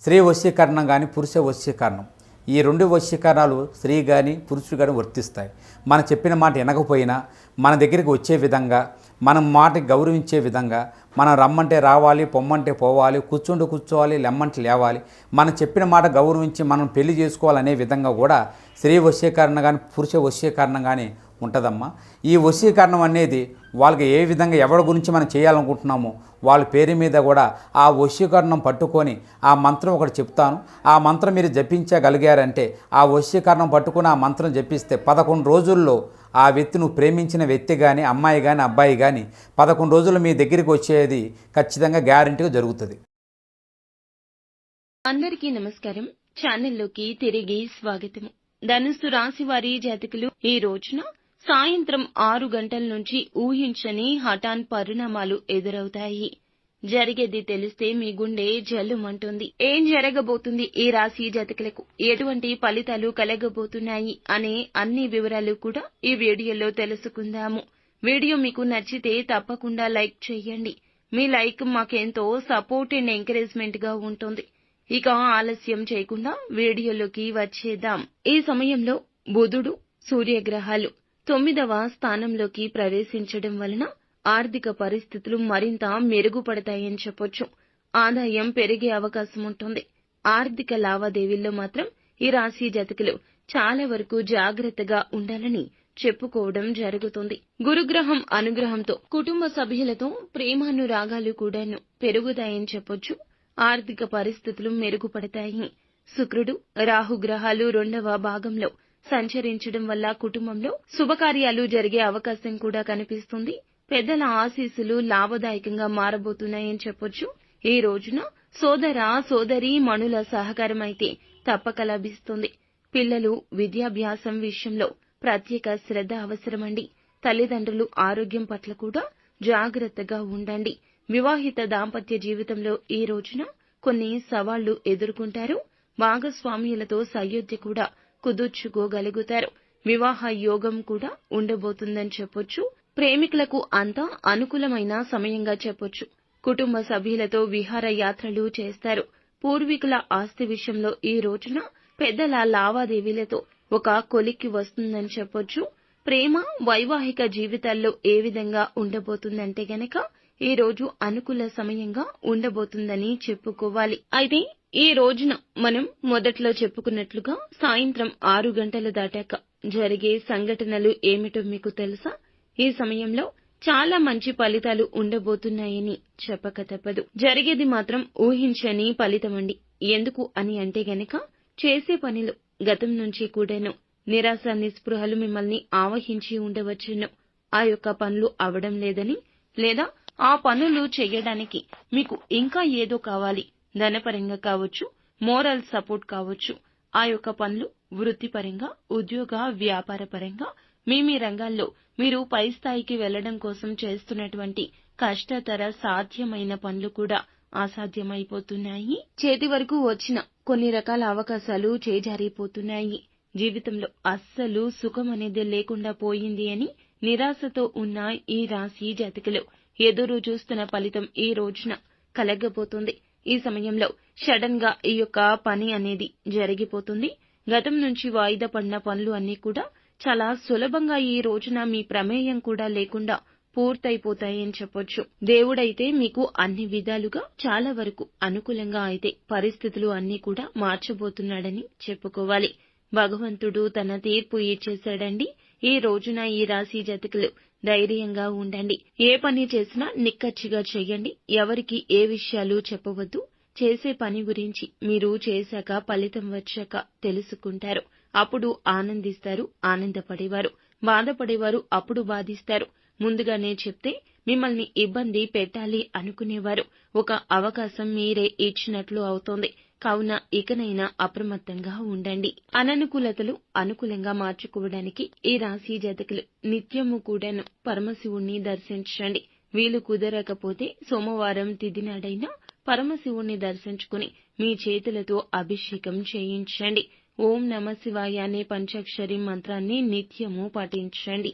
స్త్రీ వశీకరణం కానీ పురుష వశీకరణం, ఈ రెండు వశీకరణాలు స్త్రీ కానీ పురుషుడు కానీ వర్తిస్తాయి. మనం చెప్పిన మాట వినకపోయినా మన దగ్గరికి వచ్చే విధంగా, మనం మాటకి గౌరవించే విధంగా, మనం రమ్మంటే రావాలి, పొమ్మంటే పోవాలి, కూర్చుంటే కూర్చోవాలి, లెమ్మంటే లేవాలి, మనం చెప్పిన మాట గౌరవించి మనం పెళ్లి చేసుకోవాలనే విధంగా కూడా స్త్రీ వశీకరణ కానీ పురుష వశీకరణం కానీ ఉంటుందమ్మా. ఈ వశీకరణం అనేది వాళ్ళకి ఏ విధంగా ఎవరి గురించి మనం చేయాలనుకుంటున్నామో వాళ్ళ పేరు మీద కూడా ఆ వశీకరణం పట్టుకొని ఆ మంత్రం ఒకటి చెప్తాను. ఆ మంత్రం మీరు జపించగలిగారంటే, ఆ వశీకరణం పట్టుకొని ఆ మంత్రం జపిస్తే 11 రోజుల్లో ఆ వ్యక్తి, నువ్వు ప్రేమించిన వ్యక్తి కానీ, అమ్మాయి కానీ, అబ్బాయి కానీ 11 రోజులు మీ దగ్గరికి వచ్చేది ఖచ్చితంగా గ్యారెంటీగా జరుగుతుంది. అందరికీ నమస్కారం. ఛానల్లోకి తిరిగి స్వాగతము. ధనుస్సు రాశి వారి జాతకులు ఈ రోజున సాయంత్రం 6 గంటల నుంచి ఊహించని హఠాన్ పరిణామాలు ఎదురవుతాయి. జరిగేది తెలిస్తే మీ గుండె జల్లుమంటుంది. ఏం జరగబోతుంది, ఈ రాశి జాతకులకు ఎటువంటి ఫలితాలు కలగబోతున్నాయి అనే అన్ని వివరాలు కూడా ఈ వీడియోలో తెలుసుకుందాము. వీడియో మీకు నచ్చితే తప్పకుండా లైక్ చేయండి. మీ లైక్ మాకెంతో సపోర్ట్ అండ్ ఎంకరేజ్మెంట్ గా ఉంటుంది. ఇక ఆలస్యం చేయకుండా వీడియోలోకి వచ్చేద్దాం. ఈ సమయంలో బుధుడు, సూర్యగ్రహాలు 9వ స్థానంలోకి ప్రవేశించడం వలన ఆర్థిక పరిస్థితులు మరింత మెరుగుపడతాయని చెప్పొచ్చు. ఆదాయం పెరిగే అవకాశం ఉంటుంది. ఆర్థిక లావాదేవీల్లో మాత్రం ఈ రాశి జాతకులు చాలా వరకు జాగ్రత్తగా ఉండాలని చెప్పుకోవడం జరుగుతుంది. గురుగ్రహం అనుగ్రహంతో కుటుంబ సభ్యులతో ప్రేమానురాగాలు కూడాను పెరుగుతాయని చెప్పొచ్చు. ఆర్థిక పరిస్థితులు మెరుగుపడతాయి. శుక్రుడు, రాహు గ్రహాలు 2వ భాగంలో సంచరించడం వల్ల కుటుంబంలో శుభకార్యాలు జరిగే అవకాశం కూడా కనిపిస్తుంది. పెద్దల ఆశీస్సులు లాభదాయకంగా మారబోతున్నాయని చెప్పొచ్చు. ఈ రోజున సోదర సోదరీ మణుల సహకారం అయితే తప్పక లభిస్తుంది. పిల్లలు విద్యాభ్యాసం విషయంలో ప్రత్యేక శ్రద్ధ అవసరమండి. తల్లిదండ్రులు ఆరోగ్యం పట్ల కూడా జాగ్రత్తగా ఉండండి. వివాహిత దాంపత్య జీవితంలో ఈ రోజున కొన్ని సవాళ్లు ఎదుర్కొంటారు. భాగస్వామ్యులతో సయోధ్య కూడా కుదుర్చుకోగలుగుతారు. వివాహ యోగం కూడా ఉండబోతుందని చెప్పొచ్చు. ప్రేమికులకు అంతా అనుకూలమైన సమయంగా చెప్పొచ్చు. కుటుంబ సభ్యులతో విహార యాత్రలు చేస్తారు. పూర్వీకుల ఆస్తి విషయంలో ఈ రోజున పెద్దల లావాదేవీలతో ఒక కొలిక్కి వస్తుందని చెప్పొచ్చు. ప్రేమ, వైవాహిక జీవితాల్లో ఏ విధంగా ఉండబోతుందంటే గనక ఈ రోజు అనుకూల సమయంగా ఉండబోతుందని చెప్పుకోవాలి. అయితే ఈ రోజున మనం మొదట్లో చెప్పుకున్నట్లుగా సాయంత్రం 6 గంటలు దాటాక జరిగే సంఘటనలు ఏమిటో మీకు తెలుసా? ఈ సమయంలో చాలా మంచి ఫలితాలు ఉండబోతున్నాయని చెప్పక తప్పదు. జరిగేది మాత్రం ఊహించని ఫలితమండి. ఎందుకు అని అంటే గనక చేసే పనిలో గతం నుంచి కూడాను నిరాశ నిస్పృహలు మిమ్మల్ని ఆవహించి ఉండవచ్చును. ఆ యొక్క పనులు అవడం లేదని, లేదా ఆ పనులు చెయ్యడానికి మీకు ఇంకా ఏదో కావాలి, ధనపరంగా కావచ్చు, మోరల్ సపోర్ట్ కావచ్చు. ఆ యొక్క పనులు వృత్తిపరంగా, ఉద్యోగ వ్యాపార పరంగా మీ రంగాల్లో మీరు పై స్థాయికి వెళ్లడం కోసం చేస్తున్నటువంటి కష్టతర సాధ్యమైన పనులు కూడా అసాధ్యమైపోతున్నాయి. చేతి వరకు వచ్చిన కొన్ని రకాల అవకాశాలు చేజారిపోతున్నాయి. జీవితంలో అస్సలు సుఖం అనేది లేకుండా పోయింది అని నిరాశతో ఉన్న ఈ రాశి జాతకులు ఎదురు చూస్తున్న ఫలితం ఈ రోజున కలగబోతుంది. ఈ సమయంలో సడన్ గా ఈ యొక్క పని అనేది జరిగిపోతుంది. గతం నుంచి వాయిదా పడిన పనులు అన్నీ కూడా చాలా సులభంగా ఈ రోజున మీ ప్రమేయం కూడా లేకుండా పూర్తయిపోతాయని చెప్పొచ్చు. దేవుడైతే మీకు అన్ని విధాలుగా చాలా వరకు అనుకూలంగా అయితే పరిస్థితులు అన్నీ కూడా మార్చబోతున్నాడని చెప్పుకోవాలి. భగవంతుడు తన తీర్పు ఇచ్చేశాడండి. ఈ రోజున ఈ రాశి జాతకులు ధైర్యంగా ఉండండి. ఏ పని చేసినా నిక్కచ్చిగా చెయ్యండి. ఎవరికి ఏ విషయాలు చెప్పవద్దు. చేసే పని గురించి మీరు చేశాక ఫలితం వచ్చాక తెలుసుకుంటారు. అప్పుడు ఆనందిస్తారు, ఆనందపడేవారు. బాధపడేవారు అప్పుడు బాధిస్తారు. ముందుగానే చెప్తే మిమ్మల్ని ఇబ్బంది పెట్టాలి అనుకునేవారు ఒక అవకాశం మీరే ఇచ్చినట్లు అవుతోంది. కావున ఇకనైనా అప్రమత్తంగా ఉండండి. అననుకూలతలు అనుకూలంగా మార్చుకోవడానికి ఈ రాశి జాతకులు నిత్యము కూడాను పరమశివుణ్ణి దర్శించండి. వీలు కుదరకపోతే సోమవారం తిథి నాడైనా పరమశివుణ్ణి దర్శించుకుని మీ చేతులతో అభిషేకం చేయించండి. ఓం నమ శివాయ అనే పంచాక్షరి మంత్రాన్ని నిత్యము పఠించండి.